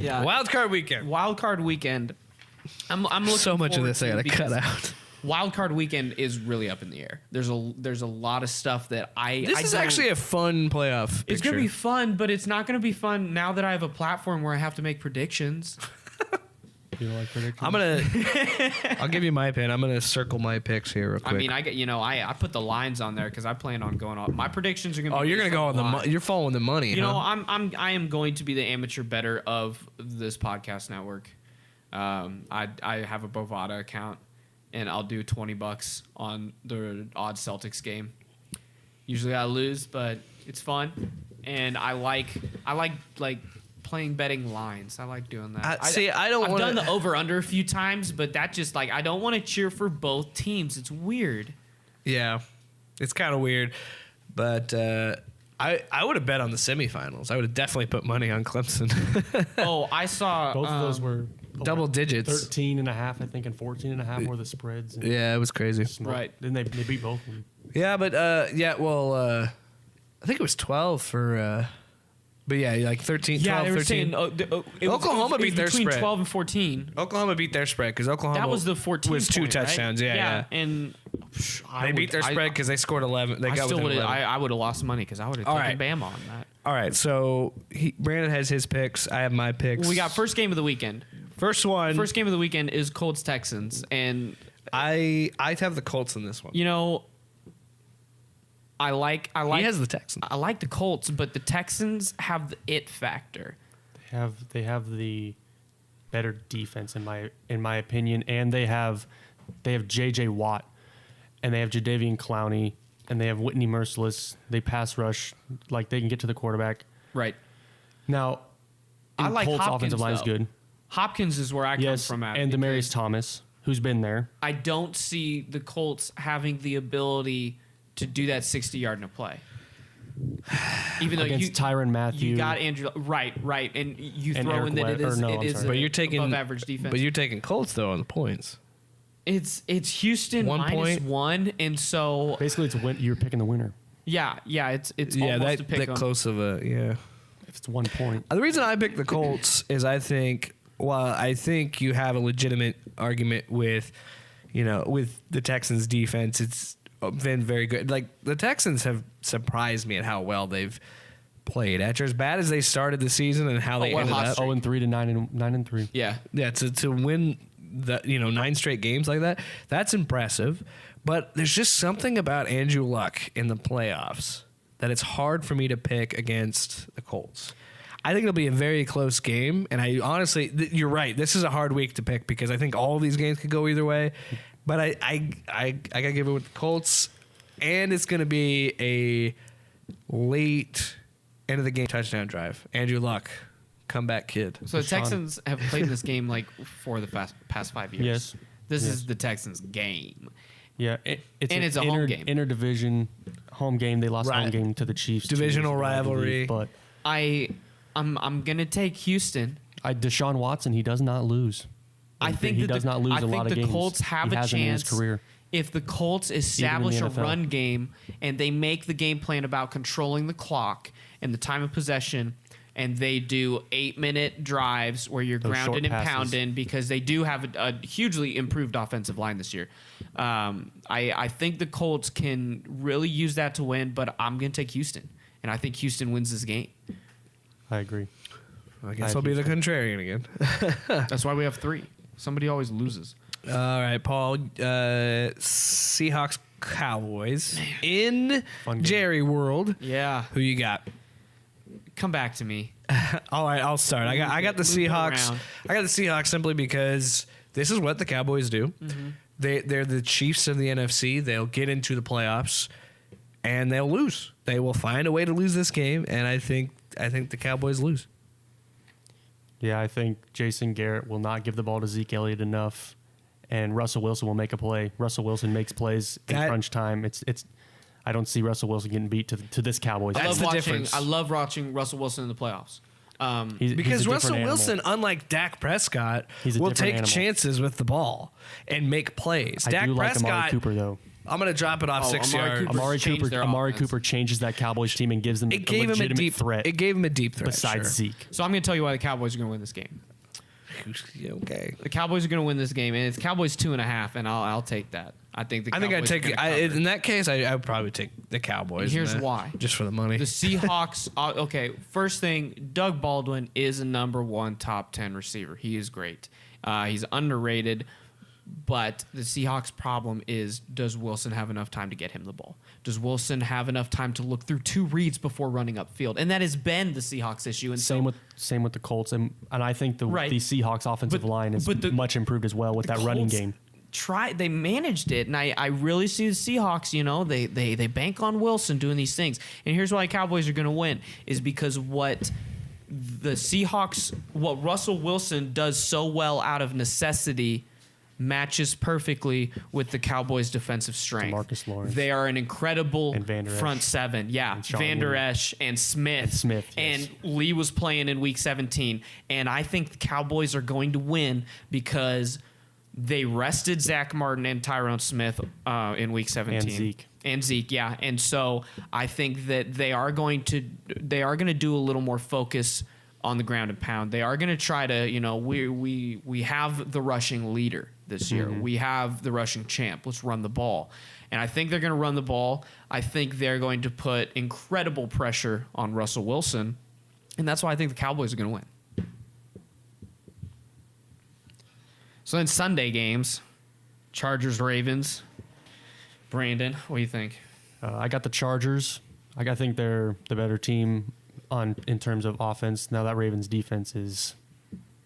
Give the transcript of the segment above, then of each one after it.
Yeah. Wild card weekend. Wild card weekend. I'm looking So much of forward this I to gotta cut because out. Wild card weekend is really up in the air. There's a lot of stuff that This is actually a fun playoff. It's gonna picture. be fun, but it's not gonna be fun now that I have a platform where I have to make predictions. You don't like predictions? I'm gonna. I'll give you my pin. I'm gonna circle my picks here real quick. I mean, I put the lines on there because I plan on going on. My predictions are gonna. oh, be you're gonna based go on the. line. You're following the money. You know, huh? I am going to be the amateur bettor of this podcast network. I have a Bovada account, and I'll do $20 on the odd Celtics game. Usually I lose, but it's fun, and I like playing betting lines. I like doing that. I've done the over under a few times, but that just I don't want to cheer for both teams. It's weird. Yeah, it's kind of weird, but I would have bet on the semifinals. I would have definitely put money on Clemson. Oh, I saw Both of those were double digits. 13 and a half, I think, and 14 and a half were the spreads. And Yeah, it was crazy. Right. Then they beat both of them. Yeah, but I think it was 12 for. But yeah, like 13, Yeah, 12, they were 13. saying Oklahoma beat their between spread. 12 and 14. Oklahoma beat their spread because Oklahoma That was the 14 was 2 point, right? touchdowns. Yeah. And They beat their spread because they scored 11. They I got still within would 11. I would have lost money because I would have All taken right. Bama on that. All right, so Brandon has his picks. I have my picks. Well, we got first game of the weekend. first one. First game of the weekend is Colts Texans, and I have the Colts in this one. you know, I like He has the Texans. I like the Colts, but the Texans have the it factor. They have the better defense in my opinion, and they have J.J. Watt, and they have Jadeveon Clowney, and they have Whitney Merciless. They pass rush, like they can get to the quarterback. Right. Now, I like Colts Hopkins, offensive line is though. good. Hopkins is where I Yes, come from at. and because Demaryius Thomas, who's been there. I don't see the Colts having the ability to do that 60-yard in a play. Even though Against Tyrann Mathieu. you got Andrew, right, and you And throw Eric in that Webb- or no, it I'm is sorry. But you're taking above average defense. But you're taking Colts though on the points. it's Houston 1 point. -1, and so Basically, you're picking the winner yeah, it's Yeah, almost a that pick 'em. close of a yeah. if it's 1 point. The reason I picked the Colts is I think you have a legitimate argument with the Texans defense. It's been very good. Like the Texans have surprised me at how well they've played. After as bad as they started the season and how they what ended hot up. streak. 0-3 to 9-3. Yeah, Yeah, to win the 9 straight games like that, that's impressive. But there's just something about Andrew Luck in the playoffs that it's hard for me to pick against the Colts. I think it'll be a very close game, and I honestly, you're right. This is a hard week to pick because I think all of these games could go either way. But I gotta give it with the Colts, and it's gonna be a late end of the game touchdown drive. Andrew Luck, comeback kid. so the Deshaun. Texans have played this game like for the past 5 years. Yes. This Yes. is the Texans' game. Yeah, And it's a home game. Interdivision home game. They lost Right. home game to the Chiefs. 2 Divisional years ago, I rivalry. believe, But I'm gonna take Houston. Deshaun Watson, he does not lose. I think he that does not lose I a think lot of the games. Colts have He a hasn't in his chance career. if the Colts establish a NFL. run game and they make the game plan about controlling the clock and the time of possession, and they do 8-minute drives where you're Those grounded short and passes. pounding because they do have a hugely improved offensive line this year. I think the Colts can really use that to win, but I'm going to take Houston, and I think Houston wins this game. I agree. I guess I'll be the contrarian again. That's why we have 3. Somebody always loses. All right, Paul. Seahawks, Cowboys in Fun game. Jerry World. Yeah, Who you got? come back to me. All right, I'll start. I got the Move it Seahawks. around. I got the Seahawks simply because this is what the Cowboys do. Mm-hmm. They're the Chiefs of the NFC. They'll get into the playoffs and they'll lose. They will find a way to lose this game, and I think the Cowboys lose. Yeah, I think Jason Garrett will not give the ball to Zeke Elliott enough, and Russell Wilson will make a play. Russell Wilson makes plays in That- crunch time. It's. I don't see Russell Wilson getting beat to this Cowboys. That's the difference. I love watching Russell Wilson in the playoffs. He's a Because different Russell animal. Wilson, unlike Dak Prescott, He's a will different take animal. chances with the ball and make plays. I Dak do like Amari Prescott, Cooper though. I'm gonna drop it off 6 Amari yards. Cooper changed their Amari offense. Cooper changes that Cowboys team and gives them It gave him a legitimate deep threat. It gave him a deep threat. besides sure. Zeke. So I'm going to tell you why the Cowboys are going to win this game. Okay. The Cowboys are going to win this game, and it's Cowboys 2.5, and I'll take that. I think the I Cowboys think I'd take. are gonna cover. In that case, I would probably take the Cowboys. Here's in that, why. Just for the money. The Seahawks. Okay, first thing, Doug Baldwin is a number 1 top 10 receiver. He is great. He's underrated, but the Seahawks' problem is: does Wilson have enough time to get him the ball? Does Wilson have enough time to look through 2 reads before running upfield? And that has been the Seahawks' issue. And Same with the Colts, and I think the Seahawks offensive line is much improved as well with that running Colts game. They managed it, and I really see the Seahawks. They bank on Wilson doing these things, and here's why Cowboys are going to win is because what Russell Wilson does so well out of necessity matches perfectly with the Cowboys' defensive strength. DeMarcus Lawrence. They are an incredible And Van Der Esch. front seven. Yeah, And Sean Van Der Lee. Esch and Smith. Smith, yes. And Lee was playing in Week 17. And I think the Cowboys are going to win because they rested Zach Martin and Tyrone Smith in Week 17. And Zeke, yeah. And so I think that they are going to do a little more focus on the ground and pound. They are going to try to, we have the rushing leader this year. Mm-hmm. We have the rushing champ. Let's run the ball. And I think they're going to run the ball. I think they're going to put incredible pressure on Russell Wilson. And that's why I think the Cowboys are going to win. So then Sunday games, Chargers, Ravens. Brandon, what do you think? I got the Chargers. I think they're the better team in terms of offense. Now that Ravens defense is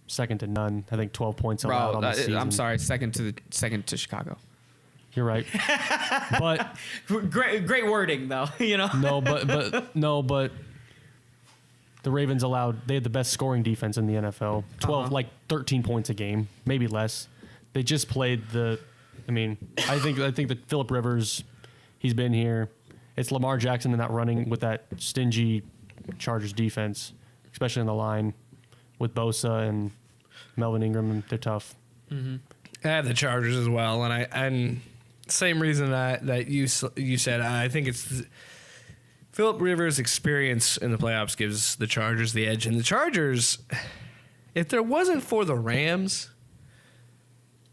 second to none. I think 12 points allowed on the season. I'm sorry, second to Chicago. You're right. But Great wording though, but the Ravens they had the best scoring defense in the NFL. 13 points a game, maybe less. They just played I think that Phillip Rivers, he's been here. It's Lamar Jackson in that running with that stingy Chargers defense, especially in the line with Bosa and Melvin Ingram. They're tough. I have the Chargers as well, and same reason that you said. I think it's Phillip Rivers' experience in the playoffs gives the Chargers the edge. And the Chargers, if there wasn't for the Rams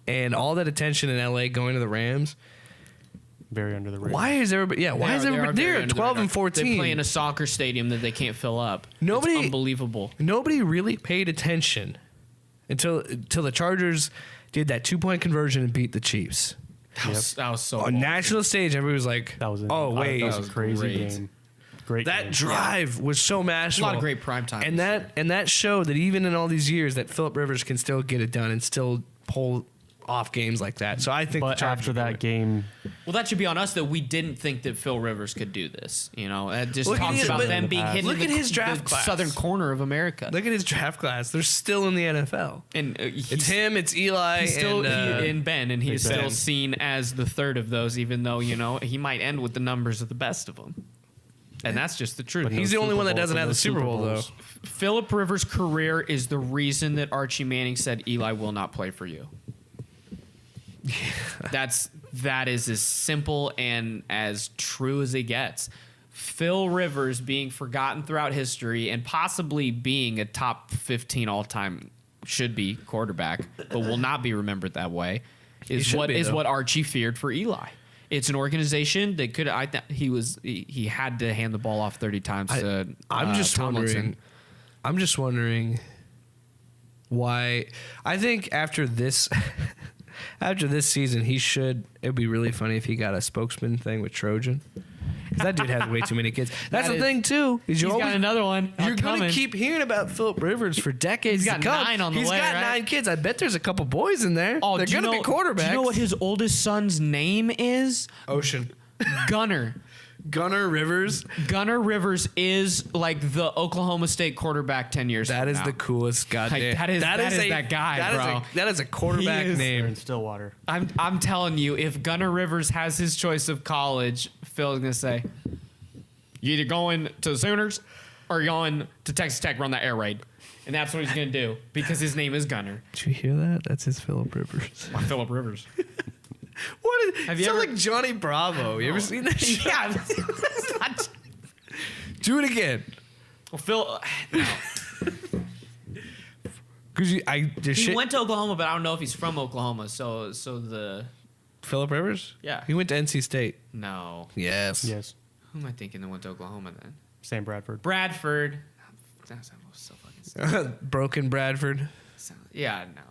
and all that attention in LA going to the Rams, Very under the radar. why is everybody? Yeah, why is everybody there? 12 and 14. They play in a soccer stadium that they can't fill up. Nobody- It's unbelievable. Nobody really paid attention until the Chargers did that 2-point conversion and beat the Chiefs. That was so. On ballsy. national stage, everybody was like, That was "Oh wait, that was a crazy great. game. Great that game. drive was so A masterful." lot of great primetime. and that showed that even in all these years, that Phillip Rivers can still get it done and still pull off games like that. So I think, But the Chargers after are gonna that game, Well, that should be on us that we didn't think that Phil Rivers could do this. That just Look at talks his- about but them being hidden look in at his the draft class. southern corner of America. win. Look at his draft class; they're still in the NFL. And It's him, it's Eli, He's still and Ben, and he's Big Ben. still seen as the third of those, even though he might end with the numbers of the best of them. And that's just the truth. But he's no the only Super one that Bowls doesn't and have no the Super Bowl though. Bowls. Phillip Rivers' career is the reason that Archie Manning said Eli will not play for you. That is as simple and as true as it gets. Phil Rivers being forgotten throughout history and possibly being a top 15 all-time should be quarterback, but will not be remembered that way. Is should be, though. what Archie feared for Eli. It's an organization that could. He had to hand the ball off 30 times to. I'm just Tomlinson. wondering why. I think after this season, it'd be really funny if he got a spokesman thing with Trojan. 'Cause that dude has way too many kids. That's That the is- thing too. Is He's got another one. You're going coming. to keep hearing about Phillip Rivers for decades. He's got to come. 9 on the He's way, got right? 9 kids. I bet there's a couple boys in there. Oh, they're do you going to be quarterbacks. Do you know what his oldest son's name is? Ocean. Gunner. Gunner Rivers. Gunner Rivers is like the Oklahoma State quarterback 10 years That from is now. the coolest goddamn. Like, that is that guy, that is bro. that is a quarterback He is- They're name. in Stillwater. I'm telling you, if Gunner Rivers has his choice of college, Phil's going to say, you either going to the Sooners or you're going to Texas Tech, run that air raid. And that's what he's going to do because his name is Gunner. Did you hear that? That's his Phillip Rivers. Phillip Rivers. What is, Have you sound ever- like Johnny Bravo? You ever seen that shit? Yeah. That's not- Do it again. well, Phil. No. Because He went to Oklahoma, but I don't know if he's from Oklahoma. So the Phillip Rivers? Yeah. He went to NC State. no. Yes. Yes. Who am I thinking that went to Oklahoma then? Sam Bradford. Bradford. That's so fucking stupid. Broken Bradford. Yeah, no.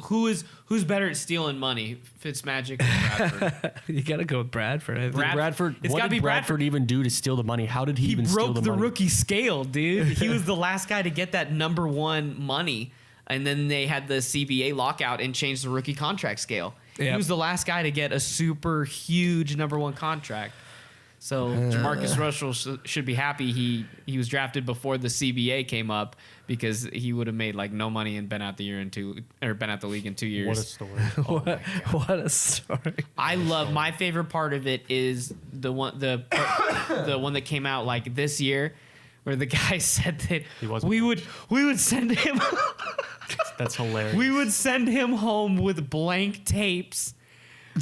Who's better at stealing money, Fitzmagic or Bradford? You got to go with Bradford. I think. Bradford. It's What gotta did be Bradford even do to steal the money? How did he, He even steal broke the the money? rookie scale, dude. He was the last guy to get that number one money, and then they had the CBA lockout and changed the rookie contract scale. He Yep. was the last guy to get a super huge number one contract. So Jamarcus Russell should be happy he was drafted before the CBA came up, because he would have made like no money and been out the league in 2 years. What a story. What a story. I love, my favorite part of it is the one that came out like this year, where the guy said that He wasn't we would send him That's hilarious. we would send him home with blank tapes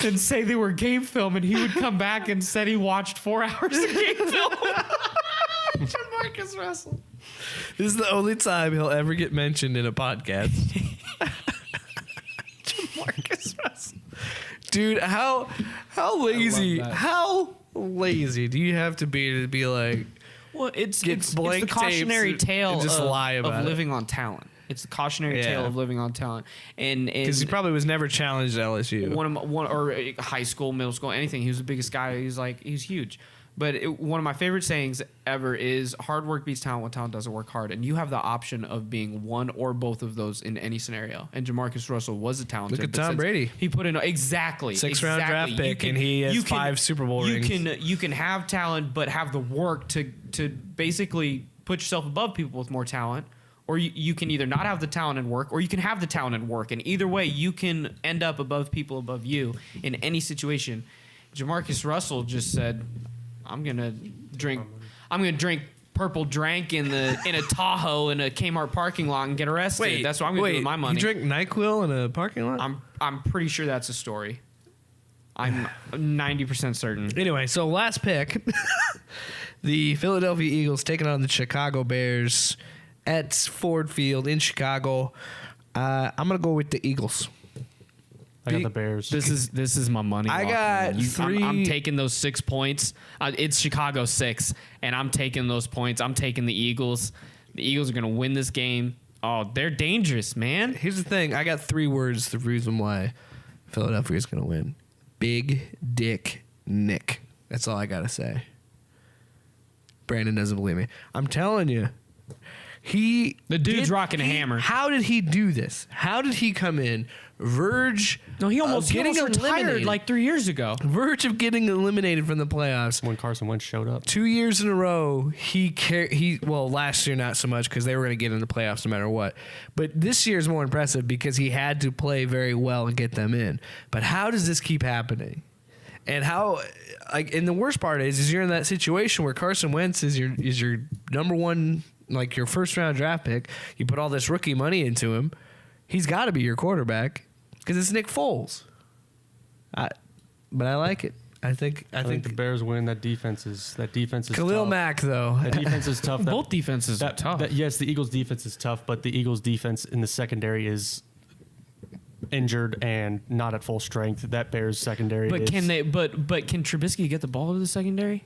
and say they were game film, and he would come back and said he watched 4 hours of game film. Jamarcus Russell. This is the only time he'll ever get mentioned in a podcast. Jamarcus Russell. Dude, how lazy that. how lazy do you have to be like, Well, it's Get the blank cautionary tapes and tale just of, lie about of it. living on talent. It's the cautionary Yeah. tale of living on talent, and because he probably was never challenged at LSU. one or high school, middle school, anything. He was the biggest guy. He's huge. But one of my favorite sayings ever is hard work beats talent when talent doesn't work hard. And you have the option of being one or both of those in any scenario. And Jamarcus Russell was a talented. Look at but Tom since Brady. He put in exactly 6th round draft You pick, and he has 5 Super Bowl rings. You can have talent, but have the work to basically put yourself above people with more talent. Or you can either not have the talent and work, or you can have the talent and work. And either way, you can end up above people above you in any situation. Jamarcus Russell just said, I'm gonna drink purple drank in a Tahoe in a Kmart parking lot and get arrested. That's what I'm gonna do with my money. He drank NyQuil in a parking lot? I'm pretty sure that's a story. I'm 90% certain. Anyway, so last pick. The Philadelphia Eagles taking on the Chicago Bears at Ford Field in Chicago. I'm going to go with the Eagles. I got the Bears. This is my money. I lock, got man. three- I'm taking those 6 points. It's Chicago 6, and I'm taking those points. I'm taking the Eagles. The Eagles are going to win this game. Oh, they're dangerous, man. Here's the thing. I got 3 words, the reason why Philadelphia is going to win. Big Dick Nick. That's all I got to say. Brandon doesn't believe me. I'm telling you. The dude's rocking a hammer. How did he do this? How did he come in, verge No, he of almost getting retired eliminated, like 3 years ago. verge of getting eliminated from the playoffs? when Carson Wentz showed up. 2 years in a row, last year not so much because they were going to get in the playoffs no matter what. But this year is more impressive because he had to play very well and get them in. But how does this keep happening? And and the worst part is you're in that situation where Carson Wentz is your number one, like your first round draft pick. You put all this rookie money into him. He's got to be your quarterback because it's Nick Foles. But I like it. I think the Bears win. That defense is Khalil tough. Mack though. That defense is tough. Both defenses are tough. Yes, the Eagles' defense is tough, but the Eagles' defense in the secondary is injured and not at full strength. That Bears secondary. But is, can they? But can Trubisky get the ball to the secondary?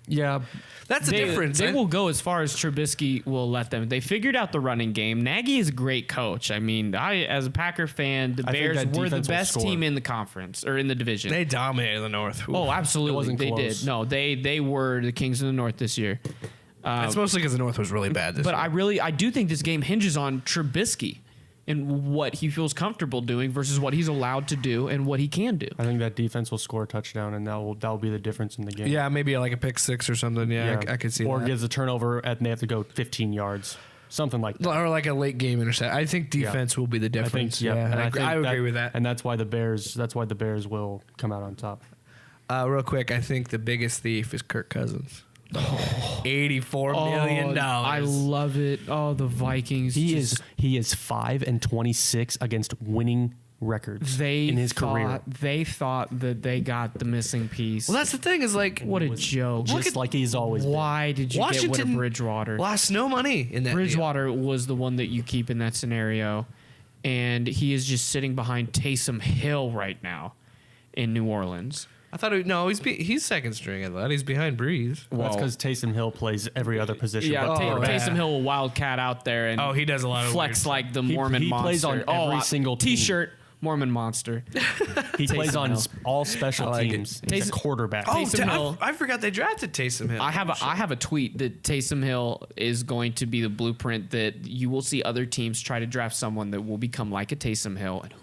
Yeah, That's the difference. They will go as far as Trubisky will let them. They figured out the running game. Nagy is a great coach. I mean, as a Packer fan, the I think Bears that were the defense will best score. team in the conference or in the division. They dominated the North. Ooh. Oh, absolutely, It wasn't they close. did. No, they were the Kings of the North this year. It's mostly because the North was really bad this But year. I do think this game hinges on Trubisky and what he feels comfortable doing versus what he's allowed to do and what he can do. I think that defense will score a touchdown, and that will be the difference in the game. Yeah, maybe like a pick 6 or something. Yeah, I could see or that. gives a turnover and they have to go 15 yards, something like that. Or like a late game intercept. I think defense will be the difference. and I agree with that. And that's why the Bears will come out on top. Real quick, I think the biggest thief is Kirk Cousins. $84 million. I love it. Oh, the Vikings. He is 5-26 against winning records They in his career. They thought that they got the missing piece. Well, that's the thing is like, what a was joke. Just like he's always been. Why did you get rid Washington of Bridgewater? lost no money in that deal. Bridgewater was the one that you keep in that scenario, and he is just sitting behind Taysom Hill right now in New Orleans. I thought he's second string. I thought he's behind Breeze. Well, that's Well- because Taysom Hill plays every other position. Yeah, but quarterback. Taysom Hill will wildcat out there and Oh, he does a lot of flex weird like the He- Mormon he monster. plays on every single team. T-shirt. Mormon monster. He plays on Hill. all special I like it. teams. He's a Taysom- quarterback. Oh, Taysom Hill. I forgot they drafted Taysom Hill. I have a tweet that Taysom Hill is going to be the blueprint that you will see other teams try to draft someone that will become like a Taysom Hill. And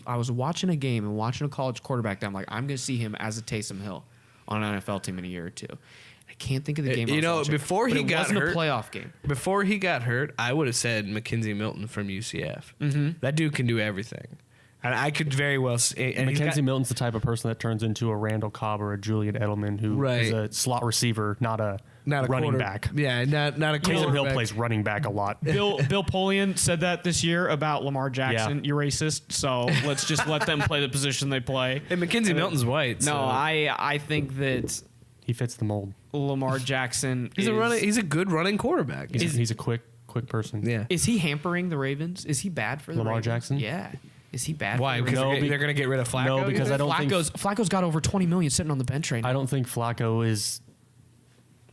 I was watching a game and watching a college quarterback. That I'm like, I'm going to see him as a Taysom Hill on an NFL team in a year or two. I can't think of the game. I You was know, watching, before but he it got wasn't hurt- a playoff game. Before he got hurt, I would have said Mackenzie Milton from UCF. Mm-hmm. That dude can do everything. And I could very well say. And he's Mackenzie got- Milton's the type of person that turns into a Randall Cobb or a Julian Edelman, who is Right. a slot receiver, not a running quarter- back. Yeah, not a Taysom Hill quarterback. plays running back a lot. Bill Polian said that this year about Lamar Jackson. You're racist, so let's just let them play the position they play. And Mackenzie Milton's white. No, so. I think that He fits the mold. Lamar Jackson He's is a good running quarterback. He's a quick person. Yeah. Is he hampering the Ravens? Is he bad for the Lamar Ravens? Jackson? Yeah. Is he bad? Why? For the Because Ravens? No, they're going to get rid of Flacco? No, because I don't think Flacco's got over 20 million sitting on the bench right now. I don't think Flacco is.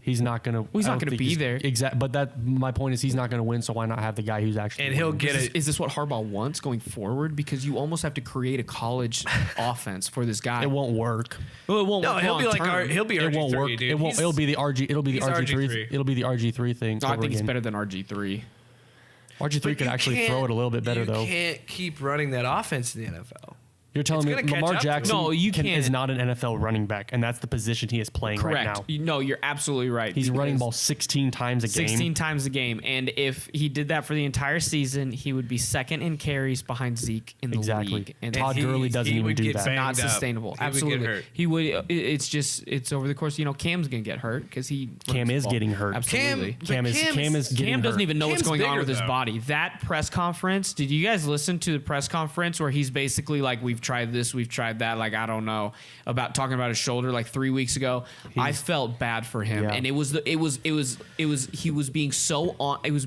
He's not gonna. Well, he's I not don't gonna think be he's- there. Exact. But that my point is he's not gonna win. So why not have the guy who's actually? And he'll winning? get it. Is this what Harbaugh wants going forward? Because you almost have to create a college offense for this guy. It won't work. Well, it won't. No, work he'll be like long-term. he'll be It RG3, won't work. dude. It won't. He's- It'll be the RG. It'll be the he's RG3. RG3. It'll be the RG3 thing. No, I over think it's again. better than RG3. RG3 But could you actually can't- throw it a little bit better you though. can't keep running that offense in the NFL. You're telling It's me gonna catch Lamar up to him. Jackson No, you is can't. not an NFL running back, and that's the position he is playing Correct. right now. No, you're absolutely right. He's running because ball 16 times a game. 16 times a game, and if he did that for the entire season, he would be second in carries behind Zeke in the Exactly. league. And Todd he- Gurley doesn't he even would do get that. banged not up. sustainable. He would get Absolutely, hurt. he would. It's over the course. Cam's gonna get hurt because he Cam runs the is ball. getting hurt. Absolutely. Cam is getting Cam doesn't hurt. even know what's Cam's going on bigger, with his though. body. That press conference, did you guys listen to the press conference where he's basically like, we've tried this, we've tried that, like, I don't know, about talking about his shoulder like 3 weeks ago? I felt bad for him. Yeah. And it was he was being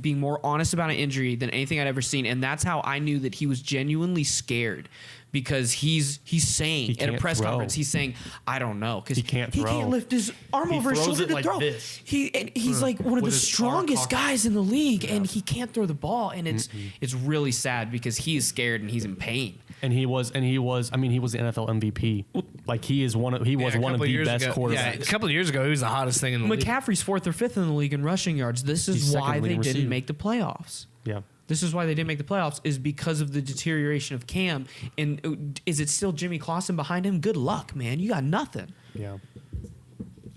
being more honest about an injury than anything I'd ever seen. And that's how I knew that he was genuinely scared. Because he's saying He at a can't press throw. conference, he's saying, I don't know, because He can't throw. lift his arm He over his throws shoulder it to like throw. this. He's like one of the With his arm strongest cocked. guys in the league, and he can't throw the ball, and it's really sad because he is scared and he's in pain. And he was. I mean, he was the NFL MVP. Like he was one of the best quarterbacks. Yeah, a couple of years ago, he was the hottest thing in the league. McCaffrey's 4th or 5th in the league in rushing yards. This is He's second why they leading didn't receiver. make the playoffs. Yeah. This is why they didn't make the playoffs, is because of the deterioration of Cam. And is it still Jimmy Clausen behind him? Good luck, man. You got nothing. Yeah.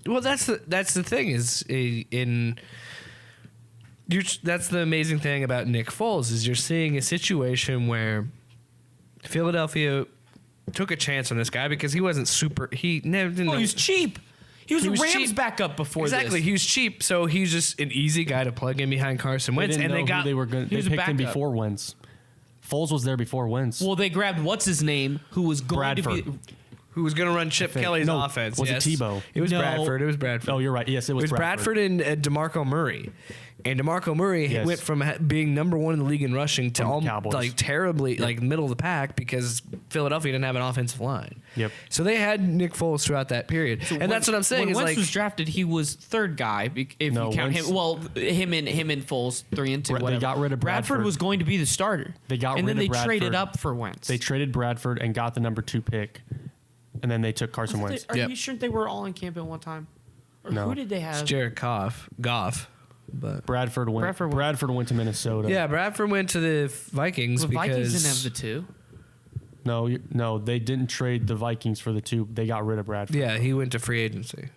Well, that's the thing is that's the amazing thing about Nick Foles is you're seeing a situation where Philadelphia took a chance on this guy because he wasn't super. He never didn't. Oh, he was cheap. He was He a was Rams cheap. backup before exactly. this. He was cheap, so he's just an easy guy to plug in behind Carson Wentz, They and didn't they know got who they were going. he They was a picked him backup. before Wentz. Foles was there before Wentz. Well, they grabbed what's his name, who was going to Bradford. be. who was going to run Chip Kelly's No, offense. was it yes. Tebow? It was No. Bradford. It was Bradford. Oh, you're right. Yes, it was Bradford and DeMarco Murray. And DeMarco Murray Yes. went from being number one in the league in rushing to From the almost Cowboys. like terribly like middle of the pack because Philadelphia didn't have an offensive line. Yep. So they had Nick Foles throughout that period, and that's what I'm saying When is Wentz like was drafted, he was third guy. If No, you count Wentz- him, well, him and Foles 3 and 2. They Whatever. got rid of Bradford. was going to be the starter. They got and rid then of they traded Bradford. up for Wentz. They traded Bradford and got the number 2 pick, and then they took Carson Wentz. Are Yep. you sure they were all in camp at one time? Or No. who did they have? Jared Goff, but Bradford went to Minnesota. yeah, Bradford went to the Vikings The because Vikings didn't have the 2. No, they didn't trade the Vikings for the 2. They got rid of Bradford. yeah, he went to free agency.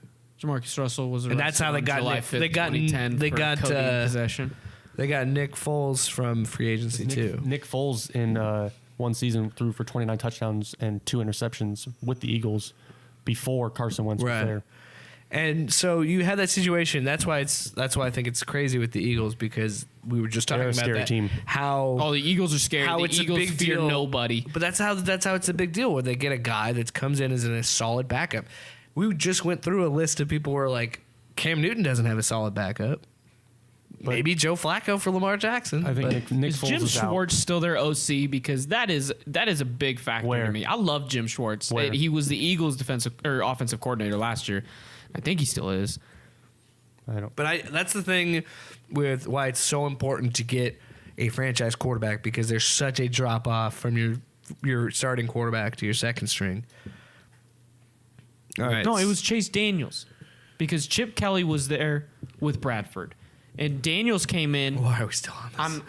Jamarcus Russell was arrested And that's how they on got July Nick- 5th, they got- 2010 they for got, cocaine possession. They got Nick Foles from free agency too. Nick Foles in one season threw for 29 touchdowns and 2 interceptions with the Eagles before Carson Wentz Right. was there. And so you had that situation. That's why I think it's crazy with the Eagles, because we were just talking They're a about scary that, team. how Oh, the Eagles are scary. how The it's a Eagles big fear deal. nobody. But that's how it's a big deal, where they get a guy that comes in as a solid backup. We just went through a list of people where like Cam Newton doesn't have a solid backup. Maybe Joe Flacco for Lamar Jackson. I think but Nick Is Foles Jim is out. Schwartz still their OC? Because that is a big factor Where? to me. I love Jim Schwartz. Where? He was the Eagles' offensive coordinator last year. I think he still is. I don't. But that's the thing with why it's so important to get a franchise quarterback, because there's such a drop off from your starting quarterback to your second string. All right. No, it was Chase Daniels, because Chip Kelly was there with Bradford, and Daniels came in. Why are we still on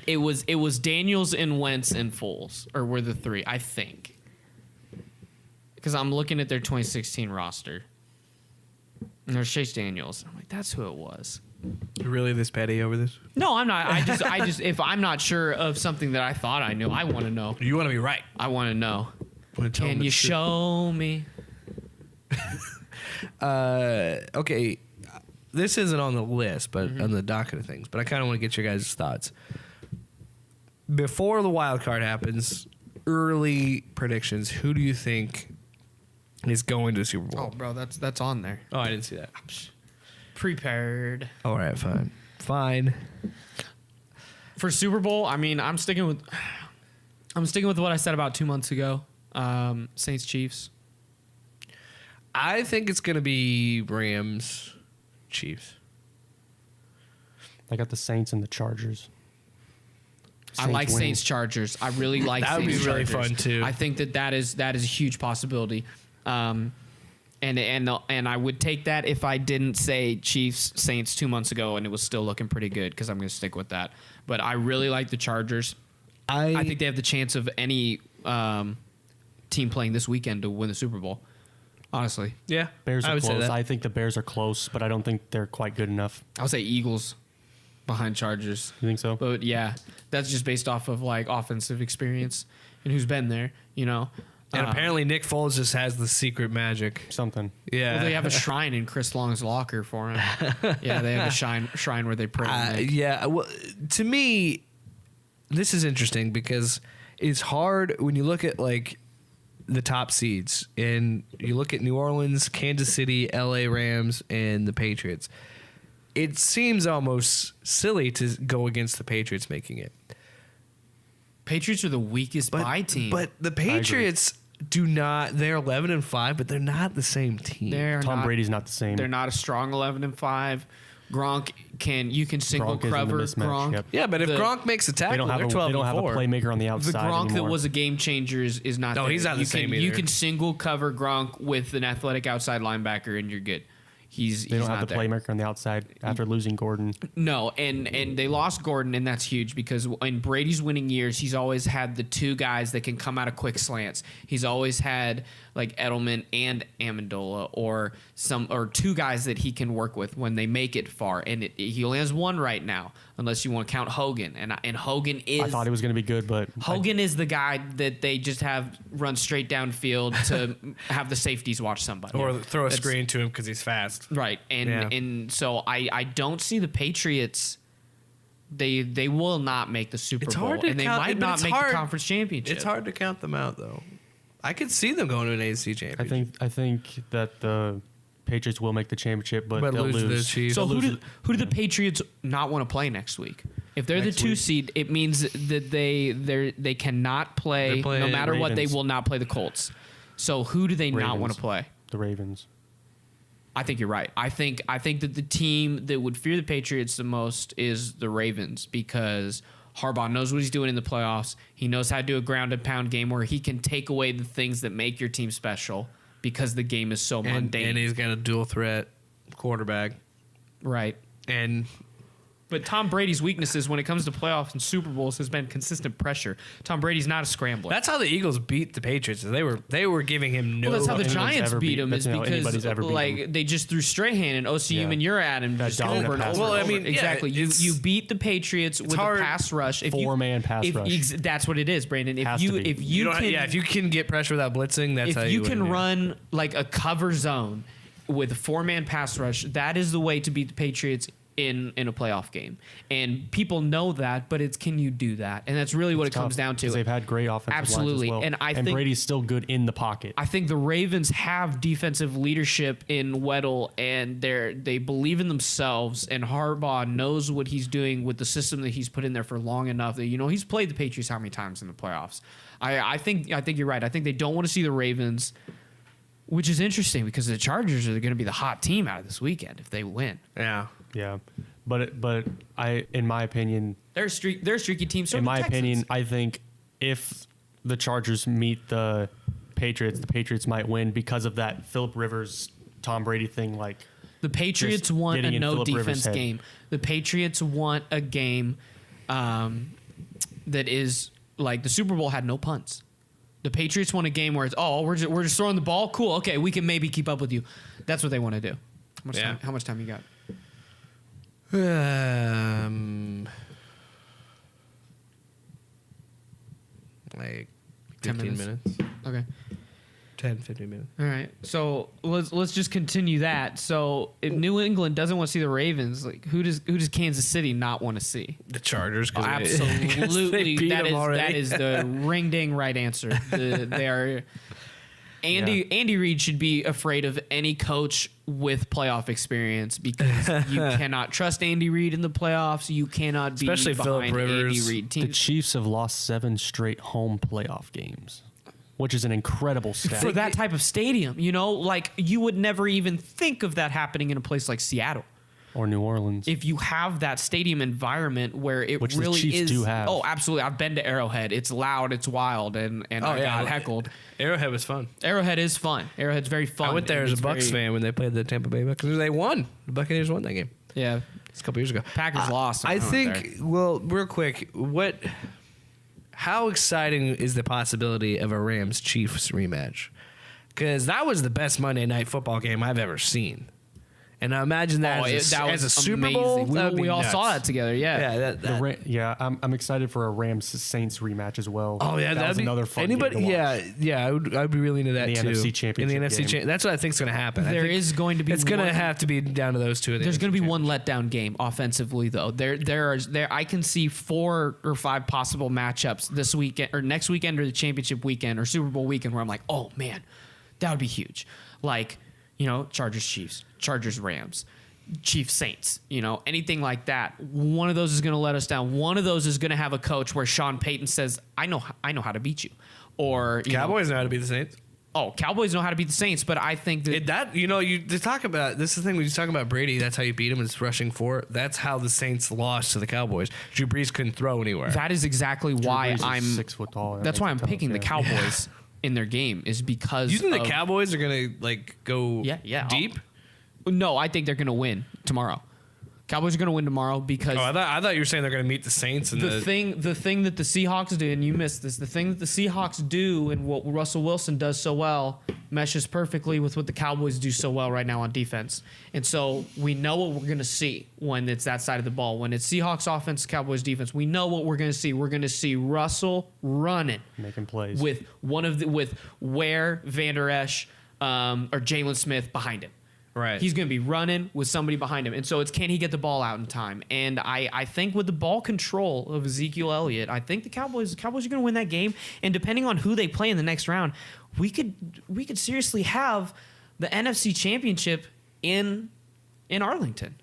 this? It was Daniels and Wentz and Foles, or were the three, I think. Because I'm looking at their 2016 roster. And there's Chase Daniels. I'm like, that's who it was. You're really this petty over this? No, I'm not. I just if I'm not sure of something that I thought I knew, I want to know. You want to be right. I want to know. Wanna tell them Can the you truth. show me? Okay, this isn't on the list, but on the docket of things. But I kind of want to get your guys' thoughts. Before the wild card happens, early predictions. Who do you think is going to the Super Bowl? Oh, bro, that's on there. Oh, I didn't see that. Prepared. All right, fine. For Super Bowl, I mean, I'm sticking with what I said about 2 months ago. Saints Chiefs. I think it's going to be Rams, Chiefs. I got the Saints and the Chargers. I like winning. Saints Chargers. I really like That would Saints be really Chargers. fun, too. I think that is a huge possibility. And I would take that if I didn't say Chiefs Saints 2 months ago and it was still looking pretty good, because I'm going to stick with that. But I really like the Chargers. I think they have the chance of any team playing this weekend to win the Super Bowl. Honestly, Yeah, Bears I are would say close. that. I think the Bears are close, but I don't think they're quite good enough. I would say Eagles behind Chargers. You think so? But yeah, that's just based off of like offensive experience and who's been there, you know. And apparently Nick Foles just has the secret magic. Something. Yeah. Well, they have a shrine in Chris Long's locker for him. Yeah, they have a shrine where they pray. to Nick. Yeah. Well, to me, this is interesting because it's hard when you look at like the top seeds and you look at New Orleans, Kansas City, LA Rams, and the Patriots. It seems almost silly to go against the Patriots making it. Patriots are the weakest bye team. But the Patriots do not. They're 11-5, but they're not the same team. they're Tom not, Brady's not the same. They're not a strong 11-5. Gronk you can single Gronk is in the cover mismatch, Gronk. yep. Yeah, but if The- Gronk makes a tackle, They don't have they're a 12 they don't have a 4. playmaker on the The outside Gronk anymore. that was a game changer is not. No, there. he's not the you same can, You either. can single cover Gronk with an athletic outside linebacker, and you're good. He's They don't not have the there. playmaker on the outside after losing Gordon. No, and they lost Gordon, and that's huge because in Brady's winning years, he's always had the two guys that can come out of quick slants. He's always had like Edelman and Amendola, or two guys that he can work with when they make it far. And he only has one right now, unless you want to count Hogan. And Hogan is. I thought he was going to be good, but Hogan is the guy that they just have run straight downfield to have the safeties watch somebody Or throw a That's- screen to him because he's fast. Right, and Yeah. and so I don't see the Patriots. They will not make the Super It's Bowl, hard to and they count- might but not it's make hard. the conference championship. It's hard to count them out, though. I could see them going to an AFC championship. I think that the Patriots will make the championship, but they'll lose to the lose. Chiefs. So They'll who lose do the Patriots not want to play next week? If they're Next the 2 week? seed, it means that they cannot play. They're playing No matter what, they Ravens. will not play the Colts. So who do they not Ravens. want to play? the Ravens. I think you're right. I think that the team that would fear the Patriots the most is the Ravens, because Harbaugh knows what he's doing in the playoffs. He knows how to do a ground and pound game where he can take away the things that make your team special because the game is so and mundane. he's got a dual threat quarterback. Right. And But Tom Brady's weaknesses when it comes to playoffs and Super Bowls has been consistent pressure. Tom Brady's not a scrambler. that's how the Eagles beat the Patriots. They were giving him no. Well, that's how the Anyone's Giants ever beat beat- him, is that's how anybody's because ever beat like them. they just threw Strahan and OCU Yeah. and you're at him That just dominant over and pass over. rush. and Well, I over. mean, yeah, exactly. it's- You beat the Patriots with hard. a pass rush. If you- Four-man pass if rush. That's what it is, Brandon. If Has you to be. if you you don't, can if you can get pressure without blitzing, that's how if you can win, yeah. run like a cover zone with a 4-man pass rush, that is the way to beat the Patriots in a playoff game. And people know that, but it's can you do that? And that's really what it comes down to. They've had great offensive Absolutely. lines as well. And I think Brady's still good in the pocket. I think the Ravens have defensive leadership in Weddle, and they believe in themselves, and Harbaugh knows what he's doing with the system that he's put in there for long enough that, he's played the Patriots how many times in the playoffs. I think you're right. I think they don't want to see the Ravens, which is interesting because the Chargers are going to be the hot team out of this weekend if they win. Yeah. Yeah. But in my opinion, They're a streaky team. So in are the my Texans. opinion, I think if the Chargers meet the Patriots might win because of that Phillip Rivers, Tom Brady thing. Like, the Patriots just want a getting in no Phillip Rivers' defense head. game. The Patriots want a game that is like the Super Bowl had no punts. The Patriots want a game where it's we're just throwing the ball. Cool, okay, we can maybe keep up with you. That's what they want to do. How much time you got? Like 10 15 minutes. minutes. Okay. 10, 15 minutes. All right. So let's just continue that. So if New England doesn't want to see the Ravens, like who does Kansas City not want to see? The Chargers. 'cause they Absolutely. beat That them already. is the ring ding right answer. They are. Andy Reid should be afraid of any coach with playoff experience because you cannot trust Andy Reid in the playoffs. You cannot be Especially Phillip behind Rivers. Andy Reid the teams. Chiefs have lost 7 straight home playoff games, which is an incredible stat. For that type of stadium, like you would never even think of that happening in a place like Seattle. Or New Orleans. If you have that stadium environment where it Which the really Chiefs is. do have. Oh, absolutely. I've been to Arrowhead. It's loud, it's wild, and I got heckled. Arrowhead was fun. Arrowhead is fun. Arrowhead's very fun. I went there and as a it's Bucks very- fan when they played the Tampa Bay Buccaneers. They won. The Buccaneers won that game. Yeah. It's a couple years ago. Packers lost. I went think. there. Well, real quick, how exciting is the possibility of a Rams Chiefs rematch? Because that was the best Monday Night Football game I've ever seen. And I imagine that as a Super Bowl. amazing. that would be We all nuts. saw that together. Yeah. Yeah, I'm excited for a Rams Saints rematch as well. Oh yeah, that was be another fun anybody. game to watch. Yeah. I'd be really into that In the too. NFC Championship In the NFC game. Championship, that's what I think is going to happen. There is going to be. It's going to one- have to be down to those two. in the There's NFC going to be one Championship. letdown game offensively, though. There. I can see 4 or 5 possible matchups this weekend or next weekend or the championship weekend or Super Bowl weekend where I'm like, oh man, that would be huge. Like, Chargers Chiefs, Chargers Rams, Chiefs Saints, anything like that. One of those is going to let us down. One of those is going to have a coach where Sean Payton says, I know how to beat you. Or Cowboys know how to beat the Saints. Cowboys know how to beat the Saints, but I think that You talk about this is the thing when you talk about Brady. That's how you beat him. Is rushing for. That's how the Saints lost to the Cowboys. Drew Brees couldn't throw anywhere. that is exactly why Brees is I'm 6 foot tall. That's why I'm That makes it picking the tough, yeah. Cowboys in their game is because you think the of- Cowboys are gonna go deep? No, I think they're going to win tomorrow. Cowboys are going to win tomorrow because I thought you were saying they're gonna meet the Saints and the thing that the Seahawks do, and you missed this, the thing that the Seahawks do and what Russell Wilson does so well meshes perfectly with what the Cowboys do so well right now on defense. And so we know what we're going to see when it's that side of the ball. When it's Seahawks offense, Cowboys defense, we know what we're going to see. We're going to see Russell running Making plays. with Ware, Van Der Esch, or Jalen Smith behind him. Right. He's going to be running with somebody behind him. And so it's can he get the ball out in time? And I think with the ball control of Ezekiel Elliott, I think the Cowboys are going to win that game. And depending on who they play in the next round, we could seriously have the NFC Championship in Arlington.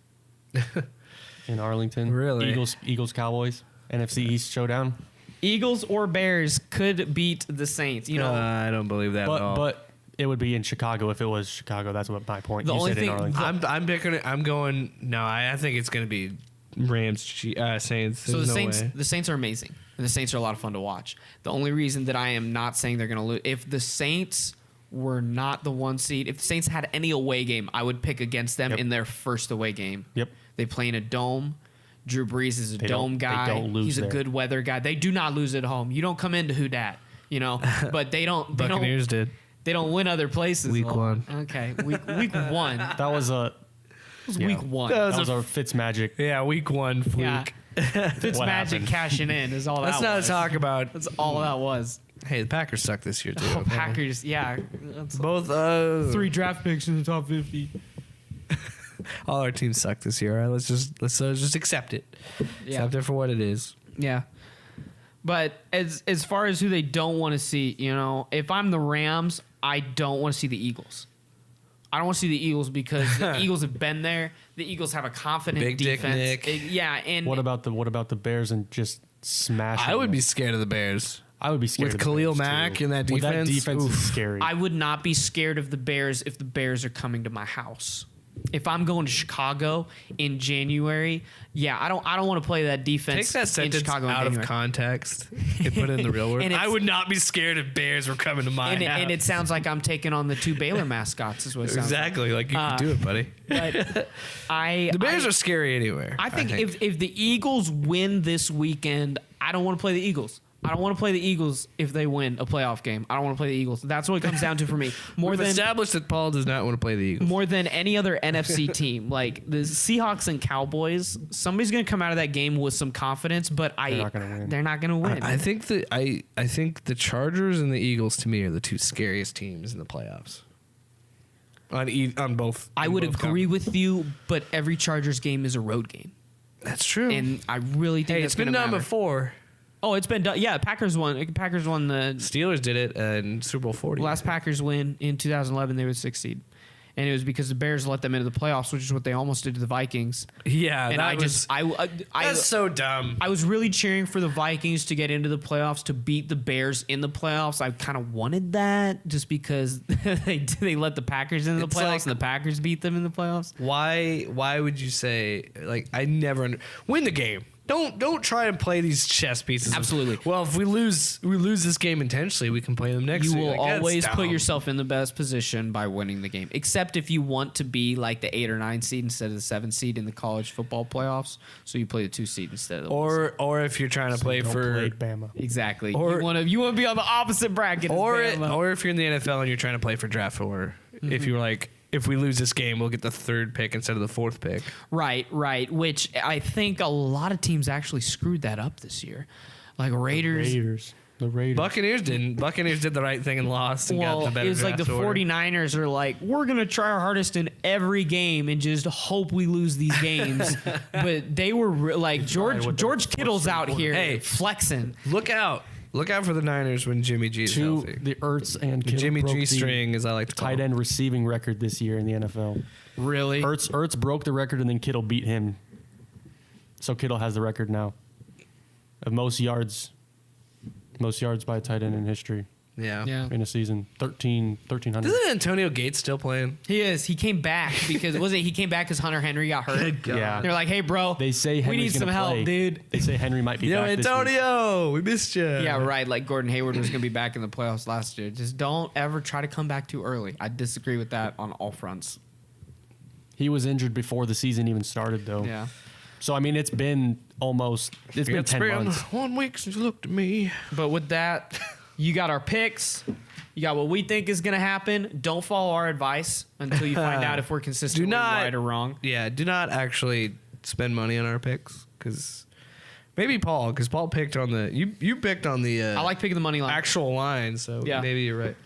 in Arlington. Really? Eagles, Cowboys, NFC East showdown. Eagles or Bears could beat the Saints. I don't believe that at all. But it would be in Chicago if it was Chicago. That's what my point. The You only said in thing- Arlington. I'm picking it. I'm going. No, I think it's gonna be Rams Saints. So There's the no Saints, way. the Saints are amazing, and the Saints are a lot of fun to watch. The only reason that I am not saying they're going to lose, if the Saints were not the 1 seed, if the Saints had any away game, I would pick against them Yep. in their first away game. Yep. They play in a dome. Drew Brees is a They dome don't- they guy. don't lose He's a there. good weather guy. They do not lose at home. You don't come into who dat, but they don't. They Buccaneers don't. did. They don't win other places. Week 1. Okay, week 1. That That was was yeah. week 1. That that was our Fitzmagic. Yeah, week 1 fluke. Yeah. Fitzmagic happened? cashing in is all Let's that not was. talk about. That's all that was. Hey, the Packers suck this year too. Oh, okay? Packers, yeah. That's Both 3 draft picks in the top 50. all our teams suck this year. All right, let's just accept it. Yeah. Accept it for what it is. Yeah. But as far as who they don't want to see, if I'm the Rams, I don't want to see the Eagles. I don't want to see the Eagles because the Eagles have been there. The Eagles have a confident Big Dick defense. Nick. And What about the Bears and just smashing? I would be them? scared of the Bears. I would be scared with of the Khalil Bears, Mack too. and that Well, defense. that defense Oof. is scary. I would not be scared of the Bears if the Bears are coming to my house. If I'm going to Chicago in January, I don't want to play that defense Take that in sentence Chicago in out of January. context and put it in the real world. And it's- I would not be scared if Bears were coming to my And house. it sounds like I'm taking on the 2 Baylor mascots. Is what it sounds exactly like you can do it, buddy. like. But The Bears are scary anywhere. I think if the Eagles win this weekend, I don't want to play the Eagles. I don't want to play the Eagles if they win a playoff game. I don't want to play the Eagles. That's what it comes down to for me. We've established that Paul does not want to play the Eagles. More than any other NFC team, like the Seahawks and Cowboys, somebody's going to come out of that game with some confidence, but They're not gonna win. They're not going to win. I think I think the Chargers and the Eagles to me are the 2 scariest teams in the playoffs. On both. I would agree with you, but every Chargers game is a road game, That's true. and I really think hey, that's it's been gonna done matter. before. Oh, it's been done. Yeah, Packers won. Packers won the Steelers did it in Super Bowl 40. last Packers win in 2011. They were 6th seed, and it was because the Bears let them into the playoffs, which is what they almost did to the Vikings. Yeah, And that's so dumb. I was really cheering for the Vikings to get into the playoffs to beat the Bears in the playoffs. I kind of wanted that just because they let the Packers into the It's playoffs like- and the Packers beat them in the playoffs. Why would you say like I never win the game? Don't try and play these chess pieces. Absolutely. Well, if we lose this game intentionally, we can play them next. You week. will Like, that's always put dumb. yourself in the best position by winning the game, except if you want to be like the 8 or 9 seed instead of the 7 seed in the college football playoffs. So you play the 2 seed instead of the 1 seed. or if you're trying to play Don't for play Bama. Exactly. or- you want to be on the opposite bracket. as Bama. or if you're in the NFL and you're trying to play for draft order. Mm-hmm. If you're like, if we lose this game, we'll get the 3rd pick instead of the 4th pick. Right. Which I think a lot of teams actually screwed that up this year. Like Raiders. The Raiders. Buccaneers didn't. Buccaneers did the right thing and lost and got the better it was like the draft order. 49ers are like, we're going to try our hardest in every game and just hope we lose these games. But they were like, George Kittle's out here Hey. flexing. Look out for the Niners when Jimmy G is to healthy. the Ertz and The Kittle Jimmy broke G the string, as I like to call tight it. end receiving record this year in the NFL. Really? Ertz broke the record and then Kittle beat him. So Kittle has the record now of most yards by a tight end in history Yeah. Yeah. in a season. 1,300. Isn't Antonio Gates still playing? He is. He came back because he came back because Hunter Henry got hurt. Yeah. They're like, hey, bro, They say we Henry's need some gonna help, play. dude. They say Henry might be Yo, back this week. Antonio, we missed you. Yeah, right. Like Gordon Hayward was going to be back in the playoffs last year. Just don't ever try to come back too early. I disagree with that on all fronts. He was injured before the season even started, though. Yeah. So, I mean, it's been 10 months. 1 week since you looked at me. But with that, you got our picks. You got what we think is going to happen. Don't follow our advice until you find out if we're consistently right or wrong. Yeah, do not actually spend money on our picks because maybe Paul, because Paul picked on the you picked on the I like picking the money line. actual line, so Yeah. maybe you're right.